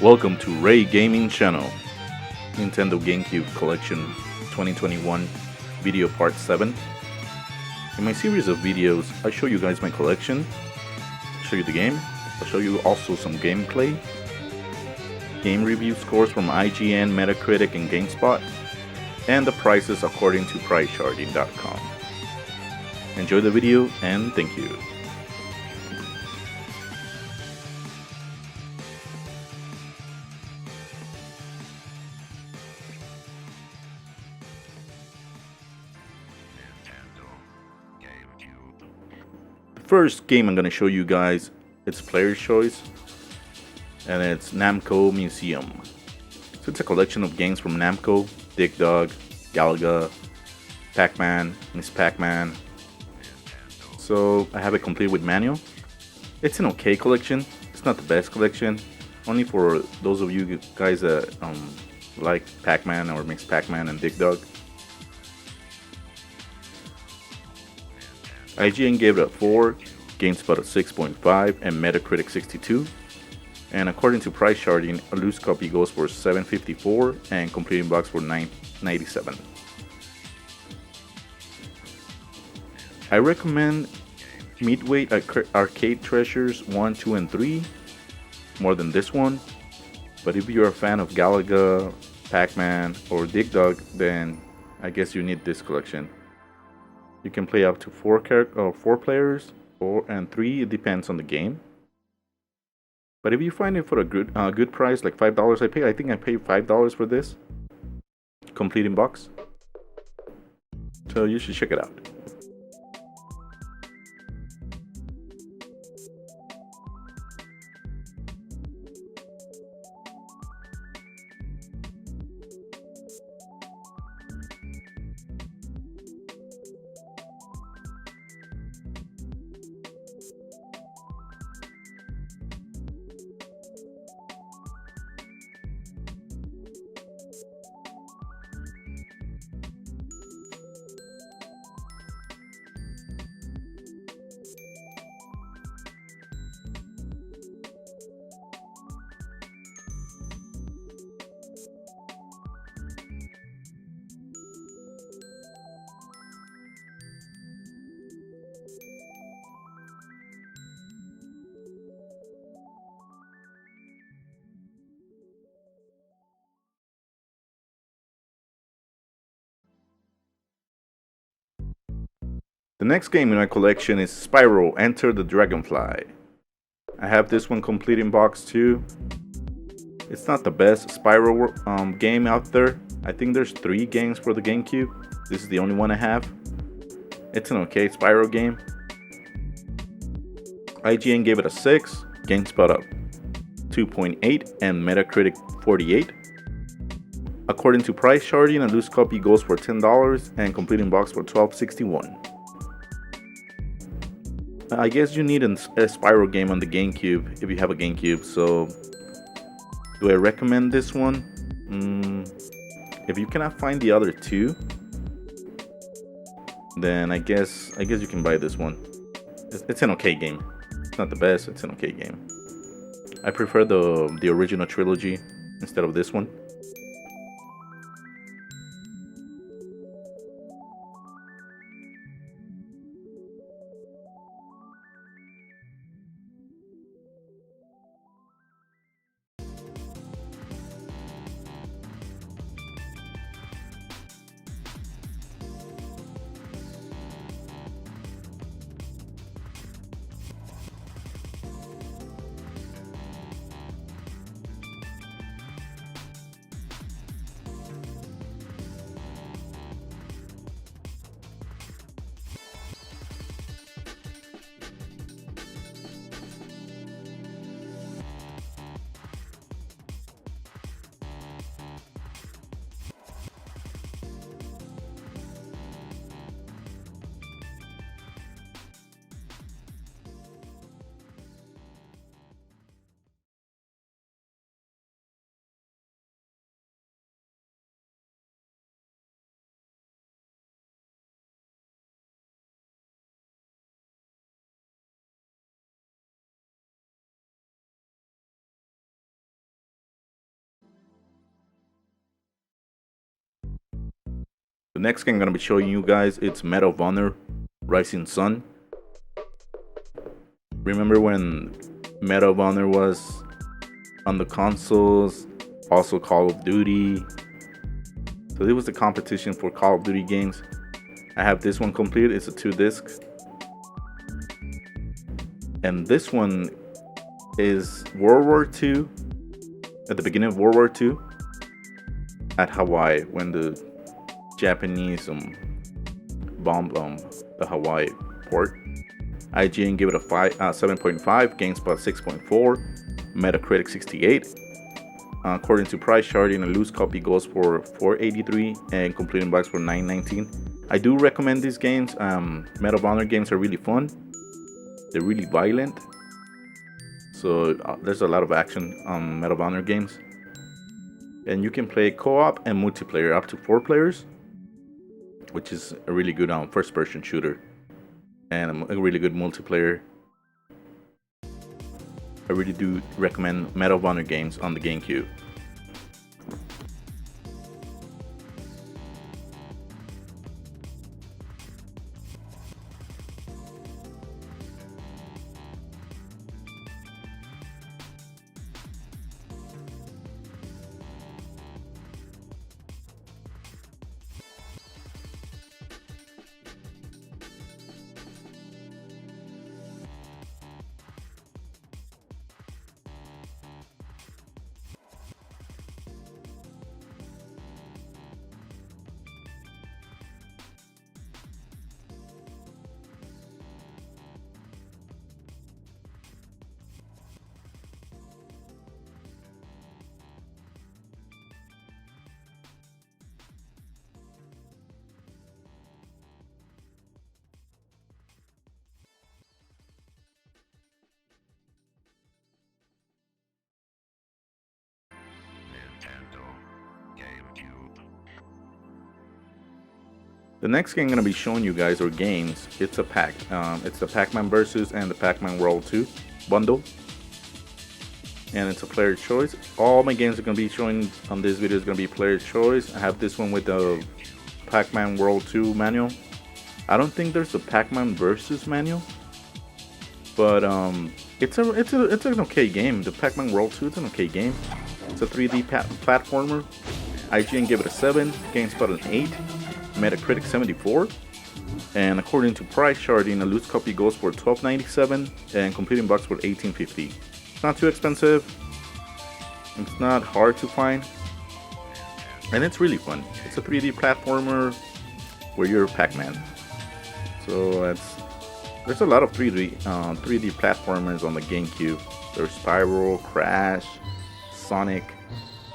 Welcome to Ray Gaming Channel, Nintendo Gamecube Collection 2021 Video Part 7. In my series of videos, I show you guys my collection, show you the game, I'll show you also some gameplay, game review scores from IGN, Metacritic, and GameSpot, and the prices according to PriceCharting.com. Enjoy the video and thank you. First game I'm going to show you guys, it's Player's Choice, and it's Namco Museum. So it's a collection of games from Namco, Dig Dug, Galaga, Pac-Man, Miss Pac-Man. So I have it complete with manual. It's an okay collection, it's not the best collection, only for those of you guys that like Pac-Man or Miss Pac-Man and Dig Dug. IGN gave it a 4, GameSpot a 6.5, and Metacritic 62. And according to Price Charting, a loose copy goes for $7.54 and completing box for $9.97. I recommend Midway Arcade Treasures 1, 2, and 3 more than this one. But if you're a fan of Galaga, Pac-Man, or Dig Dug, then I guess you need this collection. You can play up to 4 players, and 3. It depends on the game. But if you find it for a good price, like $5, I think I paid $5 for this complete in box. So you should check it out. The next game in my collection is Spyro Enter the Dragonfly. I have this one complete in box too. It's not the best Spyro game out there. I think there's 3 games for the Gamecube. This is the only one I have. It's an okay Spyro game. IGN gave it a 6, GameSpot a 2.8, and Metacritic 48. According to Price Charting, a loose copy goes for $10 and complete in box for $12.61. I guess you need a Spyro game on the GameCube if you have a GameCube. So, do I recommend this one? If you cannot find the other 2, then I guess you can buy this one. It's an okay game. It's not the best. It's an okay game. I prefer the original trilogy instead of this one. The next game I'm gonna be showing you guys, it's Medal of Honor Rising Sun. Remember when Medal of Honor was on the consoles, also Call of Duty. So it was the competition for Call of Duty games. I have this one complete. It's a 2-disc. And this one is World War II, at the beginning of World War II, at Hawaii, when the Japanese bombed the Hawaii port. IGN gave it a 7.5, GameSpot 6.4, Metacritic 68. According to price charting, a loose copy goes for $483 and complete in box for $919. I do recommend these games. Medal of Honor games are really fun. They're really violent. So there's a lot of action on Medal of Honor games. And you can play co-op and multiplayer up to 4 players, which is a really good first-person shooter and a really good multiplayer. I really do recommend Medal of Honor games on the Gamecube. The next game I'm going to be showing you guys are games. It's a pack. It's the Pac-Man Versus and the Pac-Man World 2 bundle. And it's a player choice. All my games are going to be showing on this video is going to be player choice. I have this one with the Pac-Man World 2 manual. I don't think there's a Pac-Man Versus manual. But it's an okay game. The Pac-Man World 2 is an okay game. It's a 3D platformer. IGN gave it a 7, GameSpot an 8. Metacritic 74, and according to price charting, a loose copy goes for $12.97 and complete in box for $18.50. It's not too expensive. It's not hard to find, and it's really fun. It's a 3D platformer where you're Pac-Man. So there's a lot of 3D platformers on the GameCube. There's Spyro, Crash, Sonic,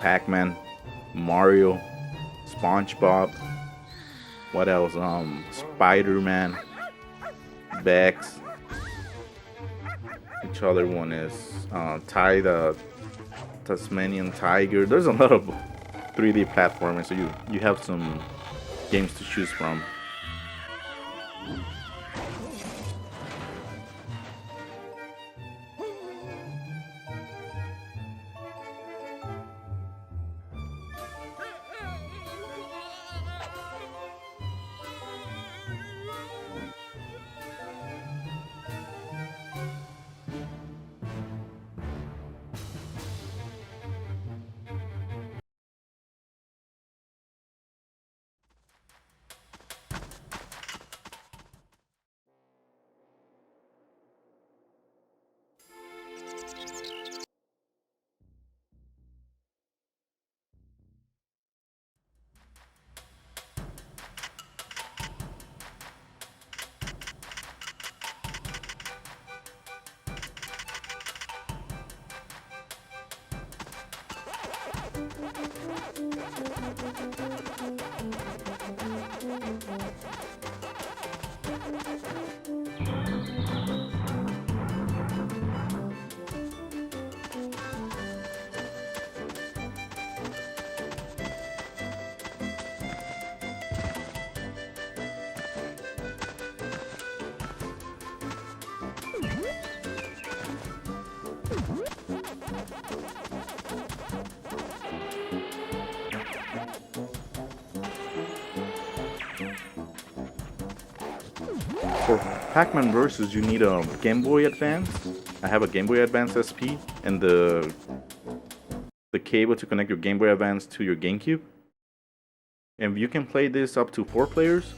Pac-Man, Mario, Spongebob. What else? Spider-Man, Bex. Which other one is? Ty the Tasmanian Tiger. There's a lot of 3D platformers, so you have some games to choose from. For Pac-Man Versus, you need a Game Boy Advance. I have a Game Boy Advance SP and the cable to connect your Game Boy Advance to your Gamecube. And you can play this up to 4 players.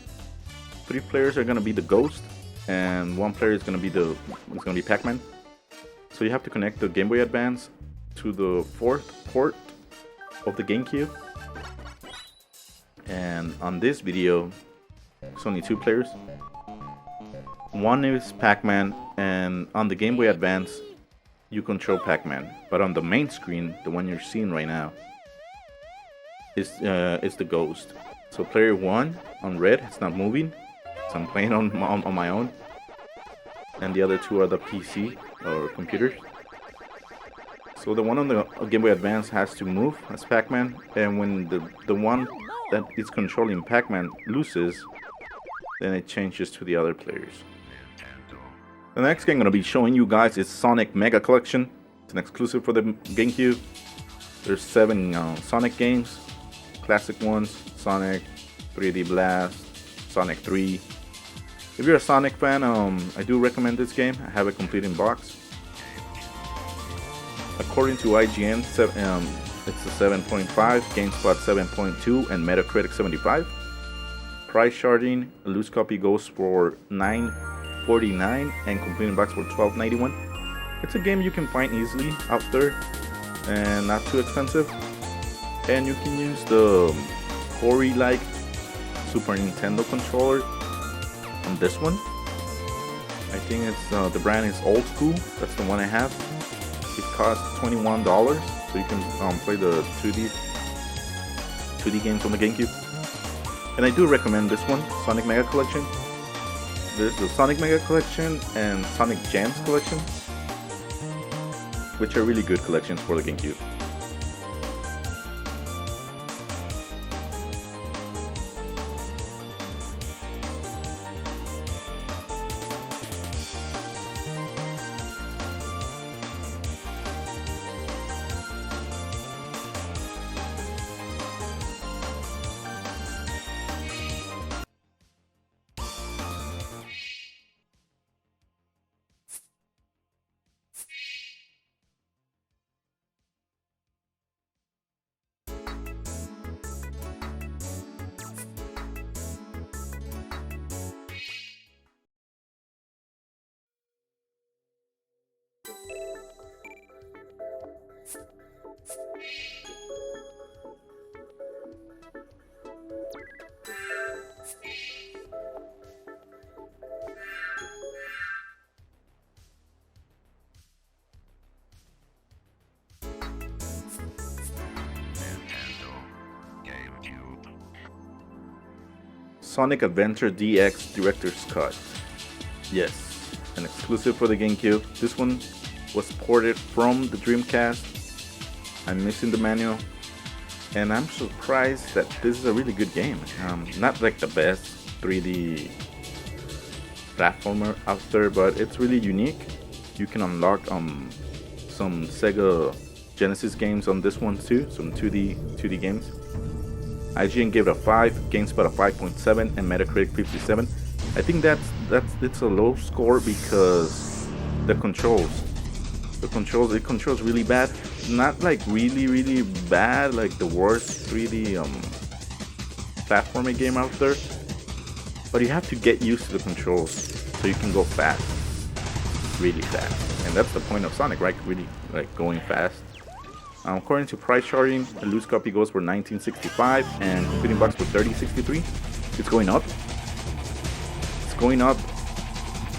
3 players are gonna be the Ghost, and 1 player is gonna be Pac-Man. So you have to connect the Game Boy Advance to the 4th port of the Gamecube. And on this video, it's only 2 players. One is Pac-Man, and on the Game Boy Advance, you control Pac-Man. But on the main screen, the one you're seeing right now, is the Ghost. So player 1 on red, it's not moving. So I'm playing on my own. And the other 2 are the PC or computers. So the one on the Game Boy Advance has to move as Pac-Man, and when the one that is controlling Pac-Man loses, then it changes to the other players. The next game I'm going to be showing you guys is Sonic Mega Collection. It's an exclusive for the Gamecube. There's 7 Sonic games, classic ones, Sonic, 3D Blast, Sonic 3. If you're a Sonic fan, I do recommend this game. I have it complete in box. According to IGN, it's a 7.5, GameSpot 7.2, and Metacritic 75. Price charging, a loose copy goes for $9.49 and complete in box for $12.91. It's a game you can find easily out there and not too expensive. And you can use the Hori-like Super Nintendo controller on this one. I think it's the brand is Old School. That's the one I have. It costs $21, so you can play the 2D games on the Gamecube. And I do recommend this one, Sonic Mega Collection. There's the Sonic Mega Collection and Sonic Gems Collection, which are really good collections for the Gamecube. Sonic Adventure DX Director's Cut. Yes, an exclusive for the Gamecube. This one was ported from the Dreamcast. I'm missing the manual, and I'm surprised that this is a really good game. Not like the best 3D platformer out there, but it's really unique. You can unlock some Sega Genesis games on this one too, some 2D games. IGN gave it a 5, GameSpot a 5.7, and Metacritic 57. I think it's a low score because it controls really bad. Not like really bad, like the worst 3D platforming game out there. But you have to get used to the controls so you can go fast, really fast. And that's the point of Sonic, right? Really like going fast. According to price charting, a loose copy goes for $19.65 and completing box for $30.63. It's going up. It's going up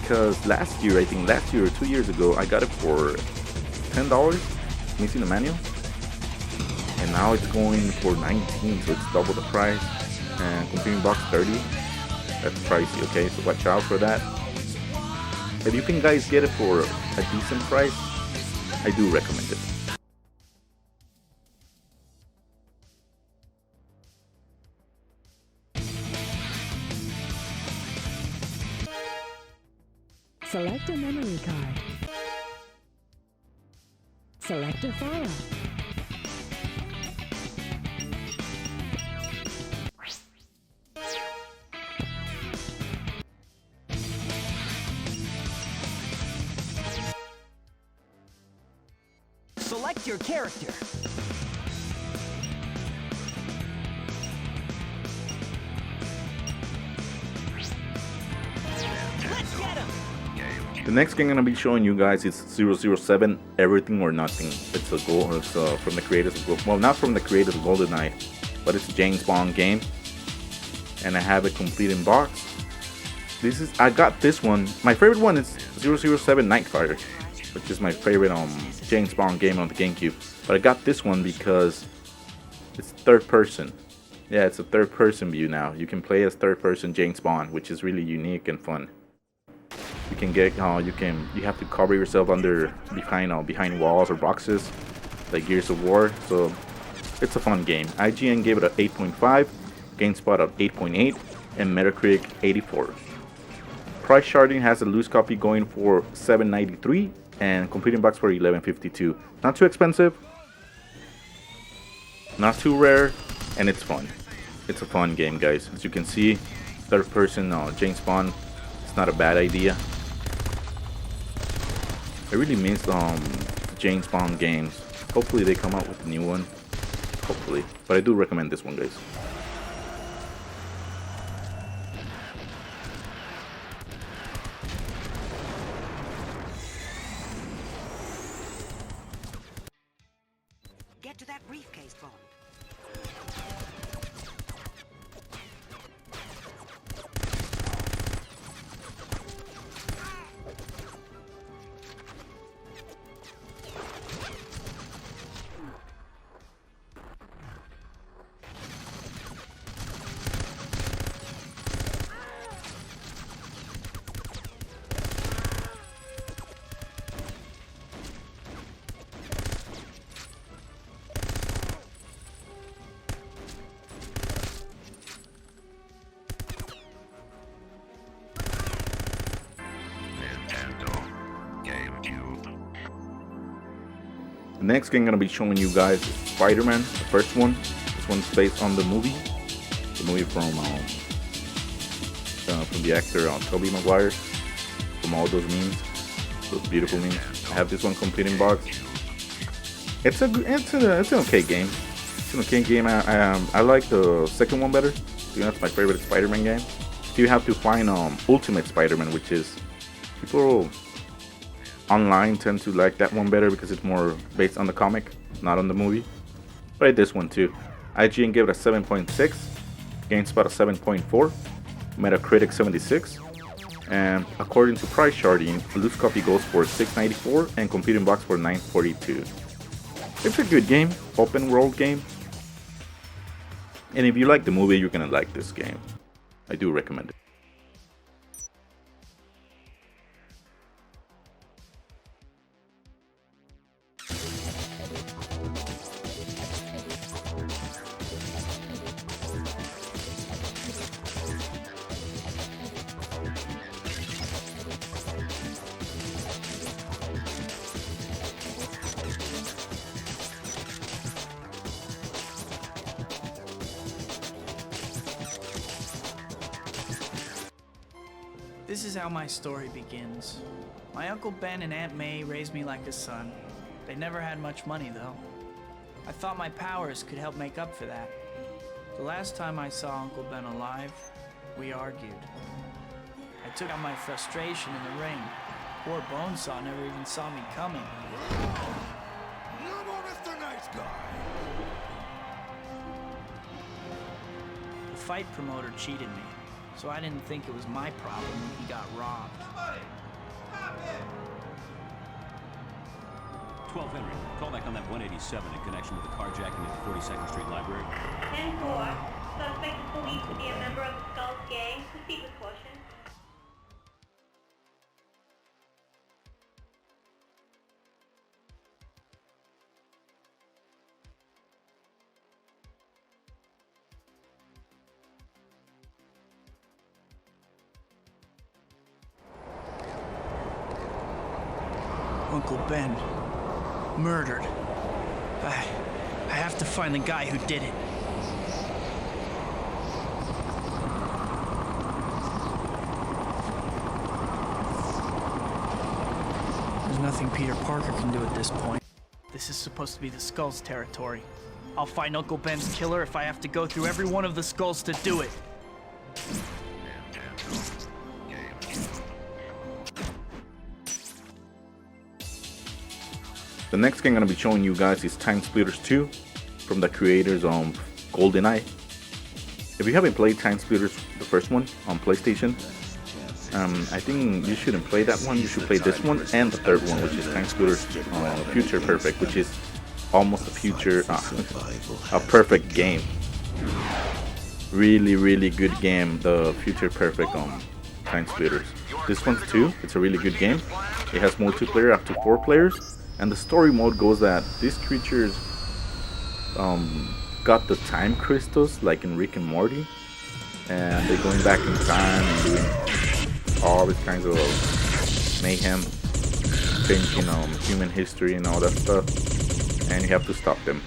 because last year or 2 years ago, I got it for $10, missing the manual. And now it's going for $19, so it's double the price. And completing box $30. That's pricey, okay? So watch out for that. If you can guys get it for a decent price, I do recommend it. Select a memory card. Select a file. Select your character. Let's get him. The next game I'm gonna be showing you guys is 007 Everything or Nothing. It's a goal. It's from the creators of, well, not from the creators of GoldenEye, but it's a James Bond game, and I have it complete in box. I got this one. My favorite one is 007 Nightfire, which is my favorite James Bond game on the Gamecube. But I got this one because it's third person. Yeah, it's a third person view now. You can play as third person James Bond, which is really unique and fun. You can get you have to cover yourself behind walls or boxes like Gears of War. So it's a fun game. IGN gave it an 8.5, GameSpot an 8.8, and Metacritic 84. Price charting has a loose copy going for $7.93 and complete in box for $11.52. Not too expensive, not too rare, and it's fun. It's a fun game, guys. As you can see, third person James Bond. It's not a bad idea. I really miss James Bond games. Hopefully they come out with a new one. Hopefully. But I do recommend this one, guys. Get to that briefcase, Bond. The next game I'm gonna be showing you guys is Spider-Man, the first one. This one's based on the movie from the actor Tobey Maguire, from all those memes, those beautiful memes. I have this one complete in box. It's an okay game. It's an okay game. I like the second one better. I think that's my favorite Spider-Man game. You have to find Ultimate Spider-Man, which is people online tend to like that one better because it's more based on the comic, not on the movie. But I did this one too. IGN gave it a 7.6, GameSpot a 7.4, Metacritic 76, and according to price charting, a loose copy goes for $6.94 and complete in box for $9.42. It's a good game, open world game, and if you like the movie, you're gonna like this game. I do recommend it. This is how my story begins. My Uncle Ben and Aunt May raised me like a son. They never had much money, though. I thought my powers could help make up for that. The last time I saw Uncle Ben alive, we argued. I took out my frustration in the ring. Poor Bonesaw never even saw me coming. No more Mr. Nice Guy! The fight promoter cheated me, so I didn't think it was my problem when he got robbed. 12 Henry, call back on that 187 in connection with the carjacking at the 42nd Street Library. 10-4. Suspect is believed to be a member of the Skulls gang. Proceed with caution. Uncle Ben. Murdered. I have to find the guy who did it. There's nothing Peter Parker can do at this point. This is supposed to be the Skull's territory. I'll find Uncle Ben's killer if I have to go through every one of the Skulls to do it. The next game I'm going to be showing you guys is Time Splitters 2 from the creators of GoldenEye. If you haven't played Time Splitters, the first one on PlayStation, I think you shouldn't play that one. You should play this one and the third one, which is Time Splitters Future Perfect, which is almost a future, a perfect game. Really, really good game, the Future Perfect Time Splitters. This one's too. It's a really good game. It has multiplayer up to 4 players. And the story mode goes that these creatures got the time crystals like in Rick and Morty, and they're going back in time and doing all these kinds of mayhem, changing human history and all that stuff, and you have to stop them.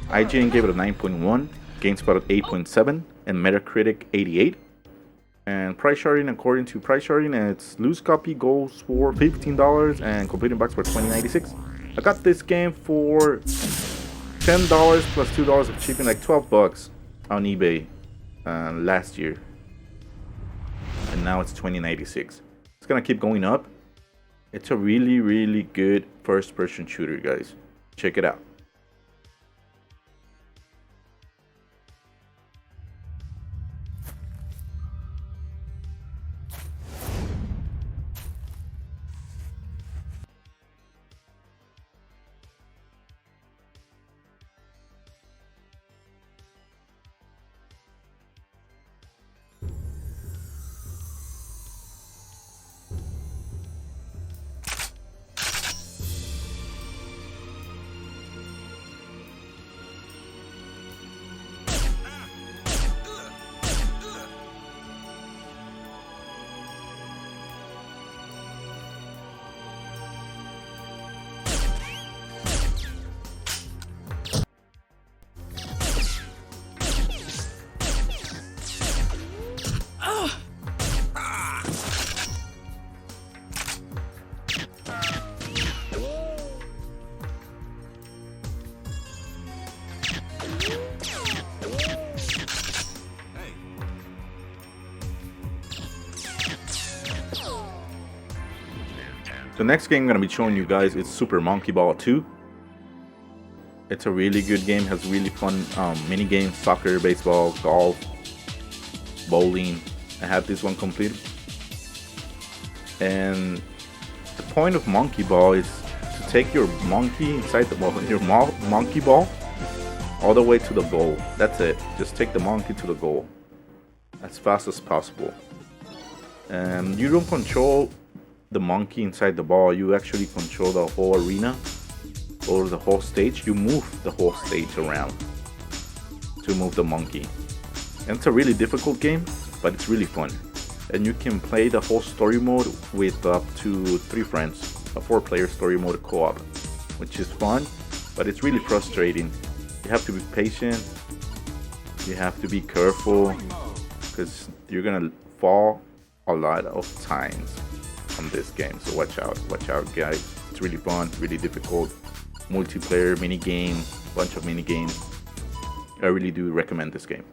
IGN gave it a 9.1, GameSpot at 8.7, and Metacritic 88. And price charting, according to price charting, it's loose copy goes for $15 and completing box for $20.96. I got this game for $10 plus $2 of shipping, like $12 on eBay last year, and now it's $20.96. It's gonna keep going up. It's a really, really good first-person shooter, guys. Check it out. The next game I'm going to be showing you guys is Super Monkey Ball 2. It's a really good game, has really fun mini games, soccer, baseball, golf, bowling. I have this one completed. And the point of Monkey Ball is to take your monkey inside the ball, your monkey ball, all the way to the goal. That's it. Just take the monkey to the goal as fast as possible. And you don't control the monkey inside the ball, you actually control the whole arena or the whole stage. You move the whole stage around to move the monkey. And it's a really difficult game, but it's really fun. And you can play the whole story mode with up to 3 friends, a 4-player story mode co-op, which is fun, but it's really frustrating. You have to be patient, you have to be careful, because you're gonna fall a lot of times on this game, so watch out guys. It's really fun, really difficult, multiplayer, mini game, bunch of mini games. I really do recommend this game.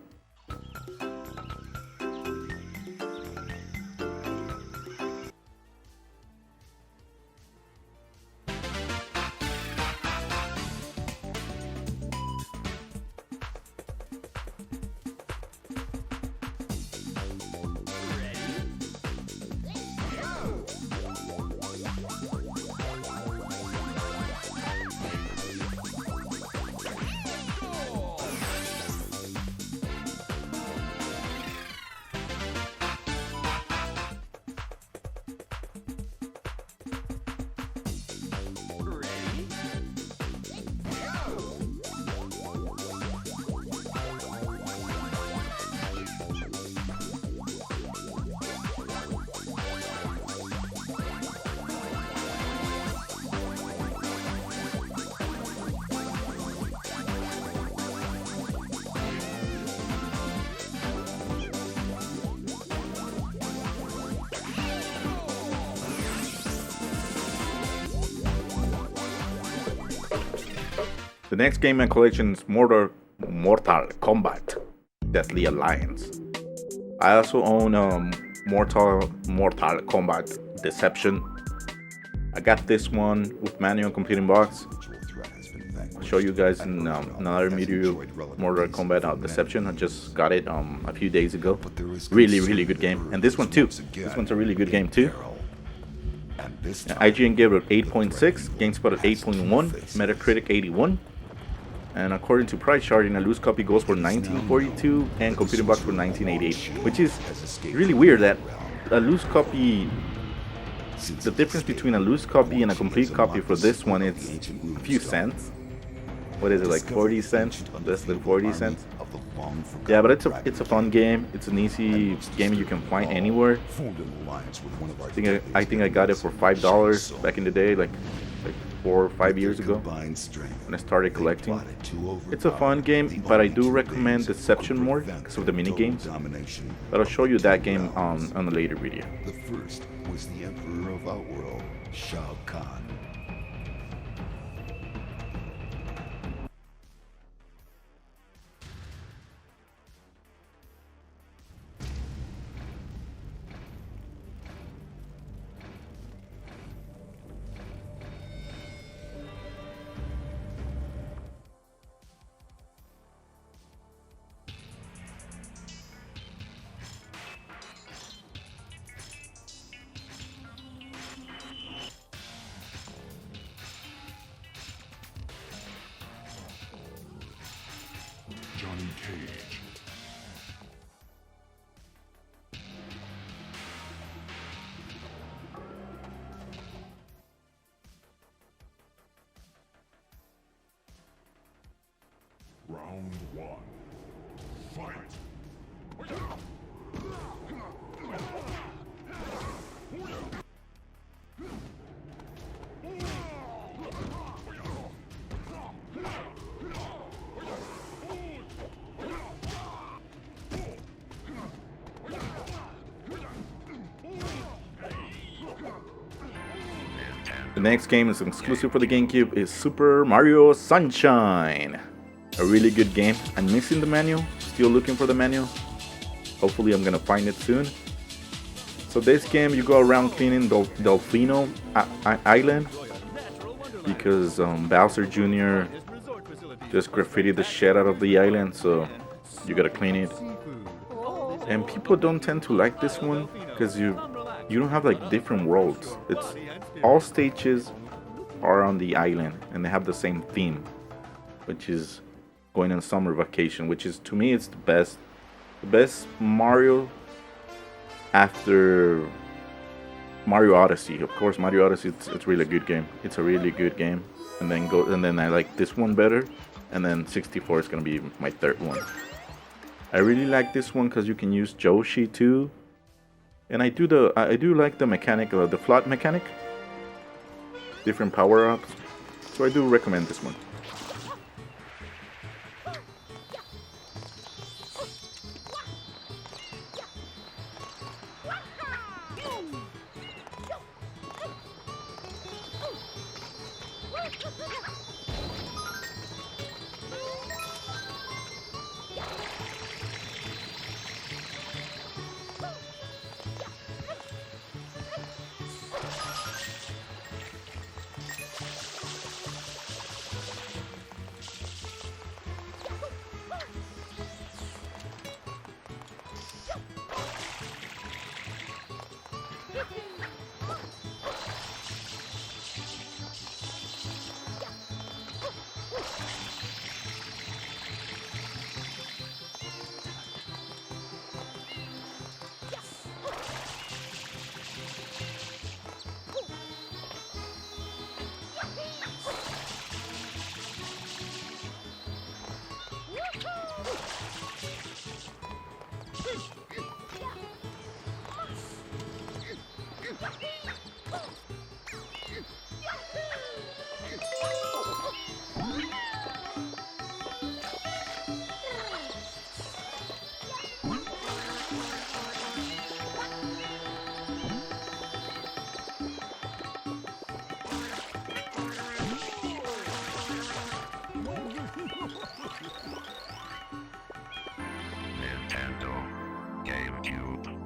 The next game in my collection is Mortal Kombat Deadly Alliance. I also own Mortal Kombat Deception. I got this one with manual and complete in box. I'll show you guys in another video Mortal Kombat Deception. I just got it a few days ago. Really good game. And this one too. This one's a really good game too. IGN gave it 8.6, GameSpot at 8.1, Metacritic 81. And according to price charting, a loose copy goes for $19.42 and complete in box for $19.88, which is really weird that a loose copy, the difference between a loose copy and a complete copy for this one is a few cents. What is it, like 40 cents? Less than 40 cents? Yeah, but it's a fun game. It's an easy game you can find anywhere. I think I got it for $5 back in the day, like 4 or 5 years ago when I started collecting. It's a fun game, but I do recommend Deception more because of the mini games. But I'll show you that game on a later video. The first was the Emperor of Outworld, Shao Kahn. Johnny Cage. Round 1. Fight. The next game is exclusive for the Gamecube is Super Mario Sunshine. A really good game. I'm missing the manual, still looking for the manual. Hopefully I'm gonna find it soon. So this game you go around cleaning Delfino Island because Bowser Jr. just graffitied the shit out of the island, so you gotta clean it. And people don't tend to like this one because you don't have like different worlds. It's all stages are on the island and they have the same theme, which is going on summer vacation, which is, to me, it's the best Mario after Mario Odyssey. Of course, Mario Odyssey, it's really good game. It's a really good game. And then I like this one better, and then 64 is gonna be my third one. I really like this one because you can use Yoshi too, and I do like the mechanic, the flood mechanic, different power ups. So I do recommend this one.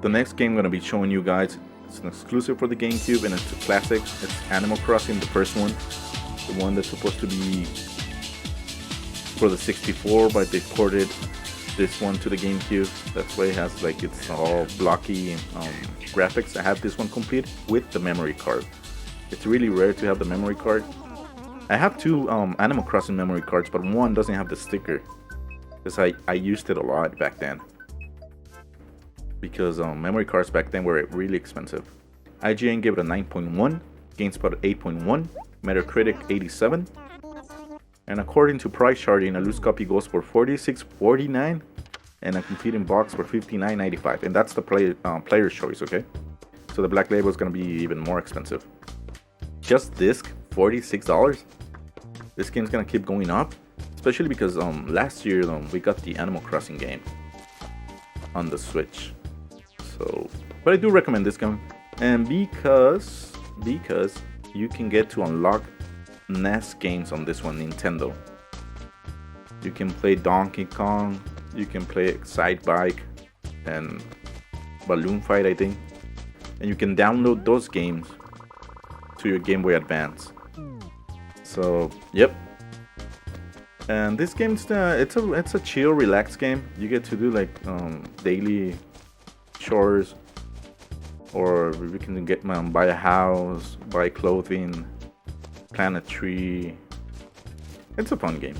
The next game I'm gonna be showing you guys, it's an exclusive for the GameCube and it's a classic. It's Animal Crossing, the first one. The one that's supposed to be for the 64, but they ported this one to the GameCube. That's why it has like it's all blocky graphics. I have this one complete with the memory card. It's really rare to have the memory card. I have two Animal Crossing memory cards, but one doesn't have the sticker. Because I used it a lot back then. Because memory cards back then were really expensive. IGN gave it a 9.1, GameSpot 8.1, Metacritic 87. And according to price charting, a loose copy goes for $46.49 and a complete in box for $59.95. And that's the player's choice, okay? So the black label is going to be even more expensive. Just disc, $46. This game's going to keep going up, especially because last year we got the Animal Crossing game on the Switch. So, but I do recommend this game, and because you can get to unlock NES games on this one, Nintendo. You can play Donkey Kong, you can play Excite Bike and Balloon Fight, I think, and you can download those games to your Game Boy Advance. So, yep. And this game's it's a chill, relaxed game. You get to do like daily chores, or you can get buy a house, buy clothing, plant a tree. It's a fun game.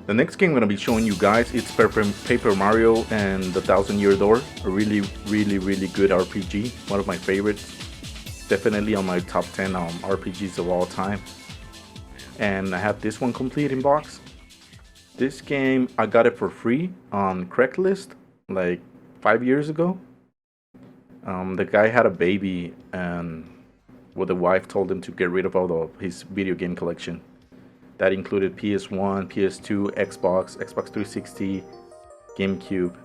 The next game I'm going to be showing you guys, it's Paper Mario and the Thousand Year Door. A really good RPG. One of my favorites. Definitely on my top 10 RPGs of all time. And I have this one complete in box. This game, I got it for free on Craigslist like 5 years ago. The guy had a baby, and the wife told him to get rid of all his video game collection. That included PS1, PS2, Xbox 360, GameCube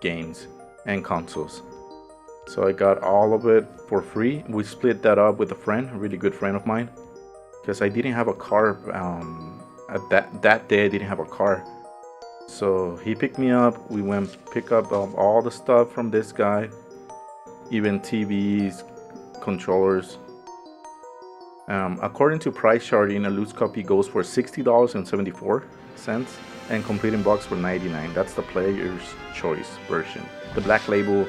games, and consoles. So I got all of it for free. We split that up with a friend, a really good friend of mine, because I didn't have a car. At that day, I didn't have a car. So he picked me up. We went pick up all the stuff from this guy, even TVs, controllers. According to price charting, a loose copy goes for $60.74 and complete in box for $99. That's the player's choice version. The black label,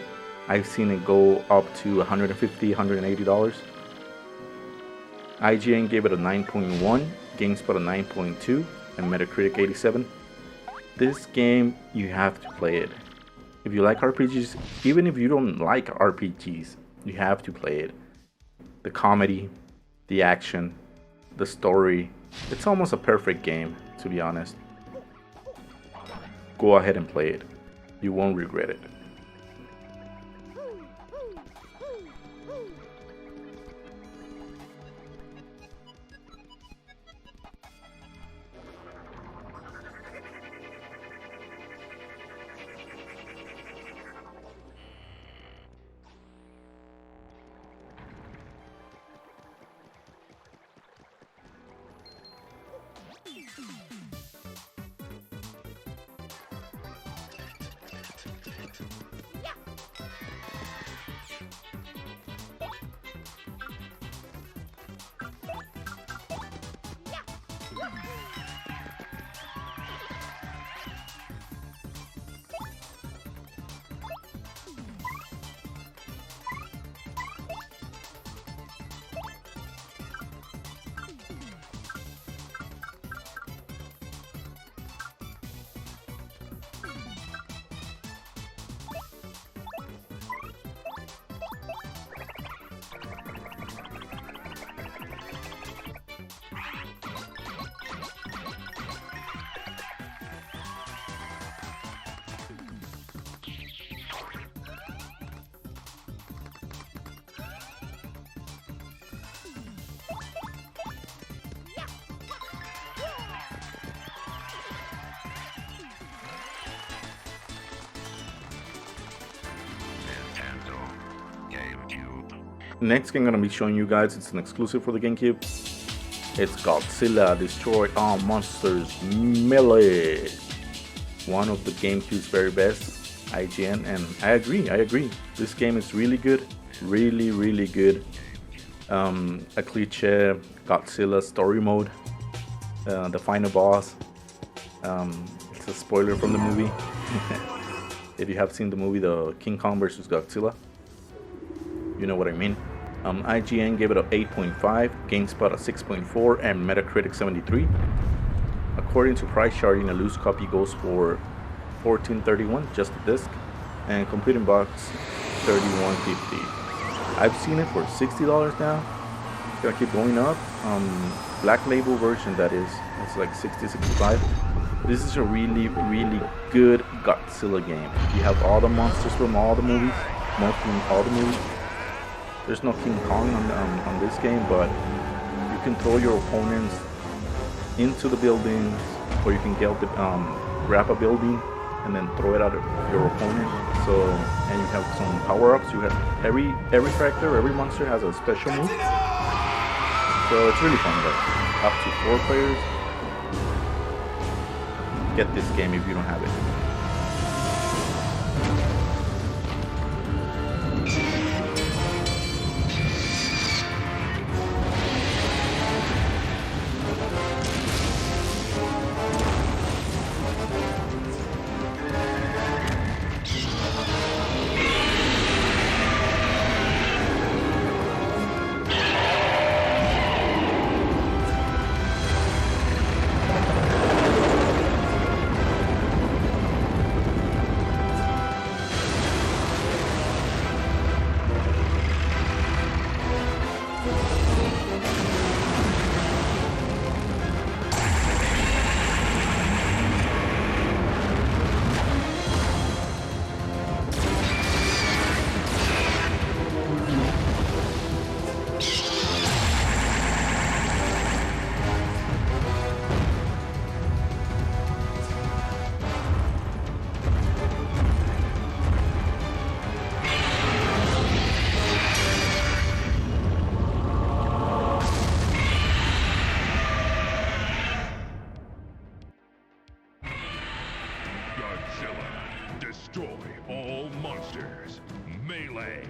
I've seen it go up to $150, $180. IGN gave it a 9.1, GameSpot a 9.2, and Metacritic 87. This game, you have to play it. If you like RPGs, even if you don't like RPGs, you have to play it. The comedy, the action, the story. It's almost a perfect game, to be honest. Go ahead and play it. You won't regret it. Next game I'm gonna be showing you guys, it's an exclusive for the GameCube. It's Godzilla Destroy All Monsters Melee. One of the GameCube's very best, IGN, and I agree. This game is really good, really good. A cliche Godzilla story mode. The final boss. It's a spoiler from the movie. If you have seen the movie, the King Kong vs. Godzilla, you know what I mean. IGN gave it a 8.5, GameSpot a 6.4, and Metacritic 73. According to price charting, a loose copy goes for $14.31, just the disc, and complete in box $31.50. I've seen it for $60 now. It's gonna keep going up. Black label version, that is, it's like $60-65. This is a really good Godzilla game. You have all the monsters from all the movies, mostly all the movies. There's no King Kong on this game, but you can throw your opponents into the buildings, or you can grab a building and then throw it at your opponent. So, and you have some power-ups. You have every character, every monster has a special move. So it's really fun, guys. Up to 4 players. Get this game if you don't have it. Godzilla, destroy all monsters. Melee.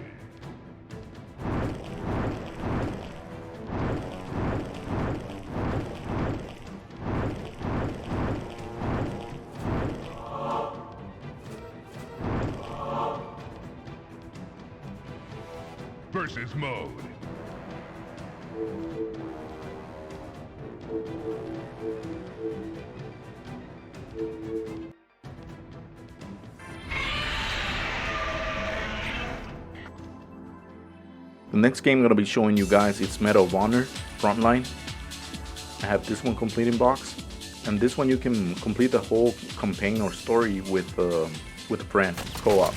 Versus mode. The next game I'm gonna be showing you guys, it's Medal of Honor Frontline. I have this one complete in box, and this one you can complete the whole campaign or story with a friend, co-op.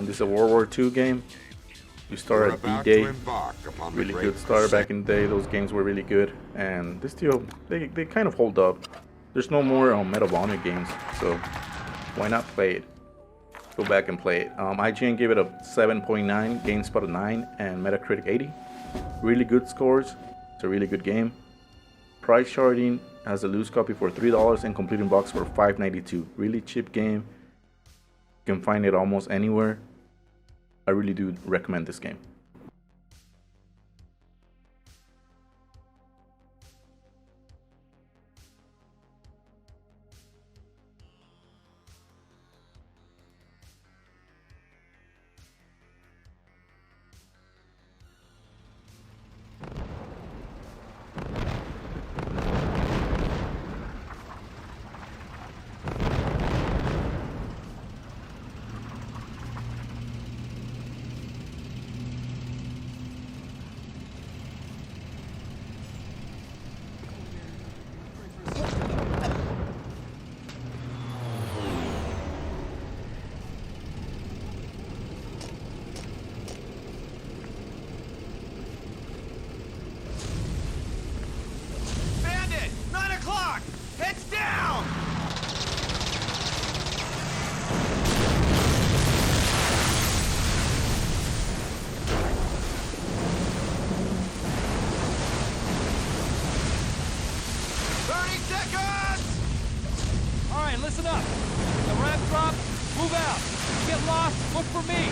This is a World War II game. You start at D-Day. Really good start back in the day. Those games were really good, and they still they kind of hold up. There's no more Medal of Honor games, so why not play it? Go back and play it. IGN gave it a 7.9, GameSpot a 9, and Metacritic 80. Really good scores. It's a really good game. Price charting has a loose copy for $3 and complete in box for $5.92. Really cheap game. You can find it almost anywhere. I really do recommend this game. Bandit! 9 o'clock! Heads down! All right, listen up. The ramp drop, move out. Get lost, look for me.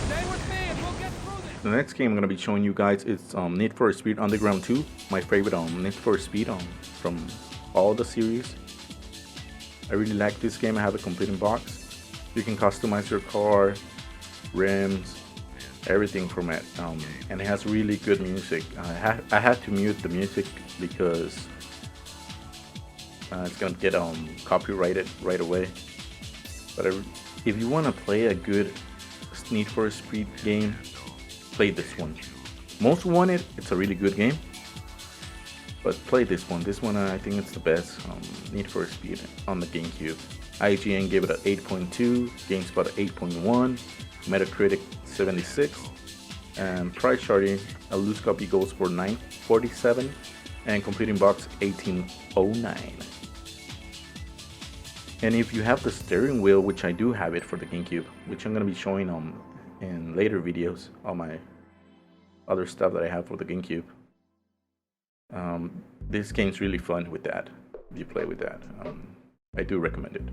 Stay with me and we'll get through this. The next game I'm gonna be showing you guys is Need for Speed Underground 2, my favorite Need for Speed from all the series. I really like this game. I have it complete in box. You can customize your car, rims, everything from it, and it has really good music. I had to mute the music because it's gonna get copyrighted right away. But if you want to play a good Need for Speed game, play this one. Most Wanted, it's a really good game, but play this one. This one I think it's the best Need for Speed on the GameCube. IGN gave it an 8.2, GameSpot an 8.1, Metacritic 76, and price charting, a loose copy goes for $9.47, and complete in box $18.09. And if you have the steering wheel, which I do have it for the GameCube, which I'm going to be showing in later videos, all my other stuff that I have for the GameCube. This game's really fun with that, if you play with that. I do recommend it.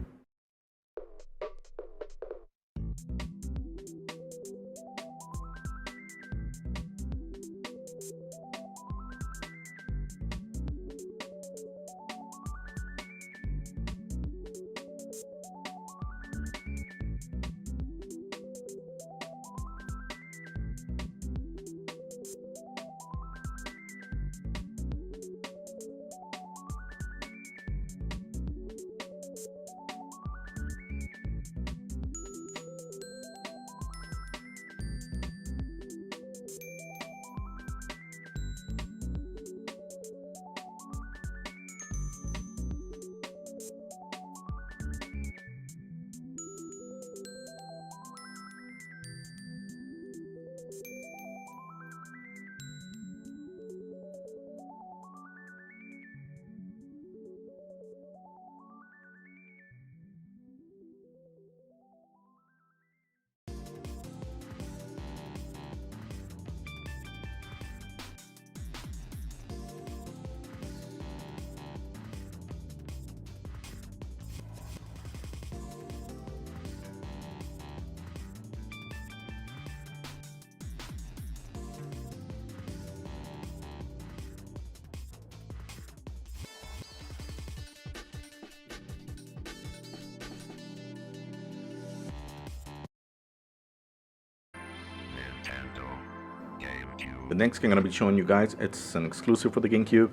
The next game I'm gonna be showing you guys, it's an exclusive for the GameCube.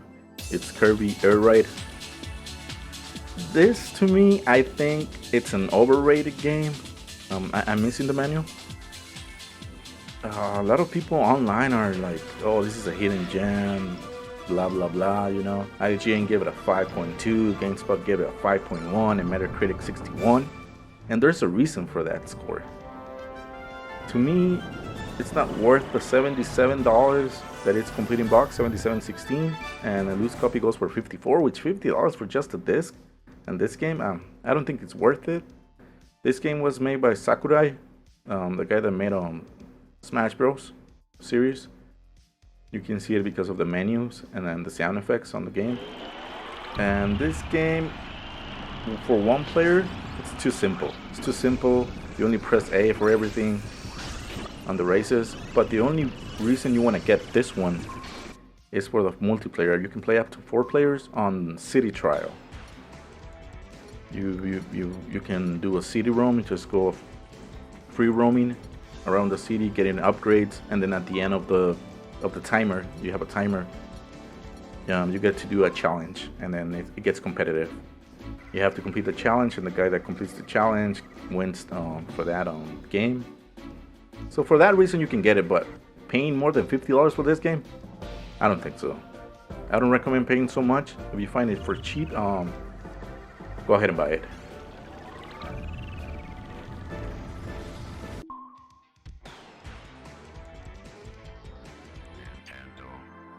It's Kirby Air Ride. This, to me, I think it's an overrated game. I'm missing the manual. A lot of people online are like, oh, this is a hidden gem, blah blah blah, you know. IGN gave it a 5.2, GameSpot gave it a 5.1, and Metacritic 61. And there's a reason for that score. To me, it's not worth the $77 that it's completing box, $77.16, and a loose copy goes for $54, which $50 for just a disc. And this game, I don't think it's worth it. This game was made by Sakurai, the guy that made Smash Bros. Series. You can see it because of the menus and then the sound effects on the game. And this game, for one player, it's too simple. It's too simple. You only press A for everything on the races. But the only reason you want to get this one is for the multiplayer. You can play up to 4 players on City Trial. You can do a city roam. You just go free roaming around the city, getting upgrades, and then at the end of the timer, you have a timer. You get to do a challenge, and then it gets competitive. You have to complete the challenge, and the guy that completes the challenge wins for that game. So for that reason, you can get it, but paying more than $50 for this game, I don't think so. I don't recommend paying so much. If you find it for cheap, go ahead and buy it.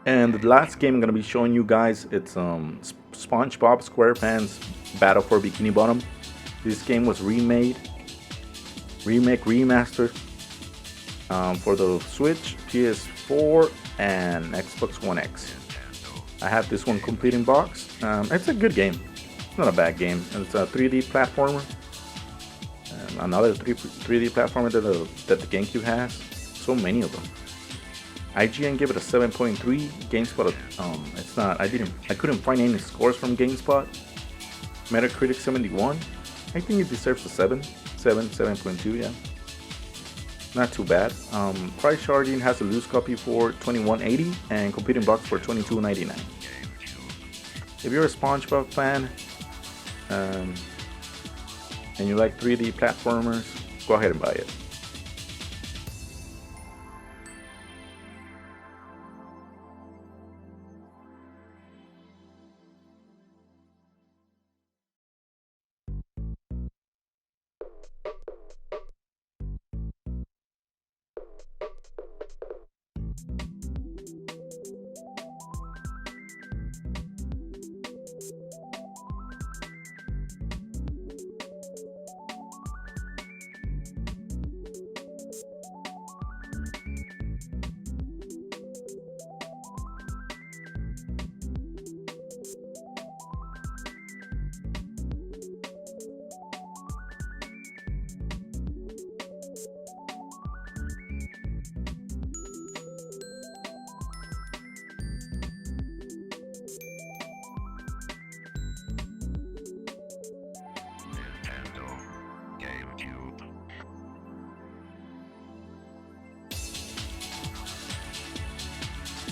And the last game I'm going to be showing you guys, it's Spongebob SquarePants Battle for Bikini Bottom. This game was remastered for the Switch, PS4, and Xbox One X. I have this one complete in box. It's a good game. It's not a bad game. It's a 3D platformer. Another 3D platformer that the GameCube has. So many of them. IGN gave it a 7.3. GameSpot, it's not. I couldn't find any scores from GameSpot. Metacritic 71. I think it deserves a 7.2. Yeah, not too bad. Price charging has a loose copy for $21.80 and complete in box for $22.99. If you're a SpongeBob fan and you like 3D platformers, go ahead and buy it.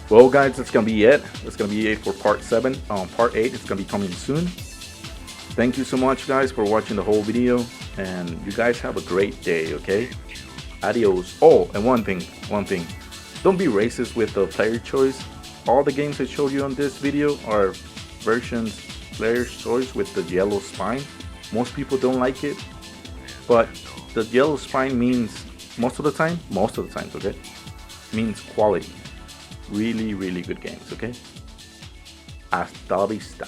Well, guys, that's gonna be it. That's gonna be it for part 7. Part 8 is gonna be coming soon. Thank you so much, guys, for watching the whole video, and you guys have a great day. Okay, adios. Oh, and one thing, don't be racist with the player choice. All the games I showed you on this video are versions player choice with the yellow spine. Most people don't like it, but the yellow spine means most of the time, okay, means quality. Really good games, okay? Hasta la vista.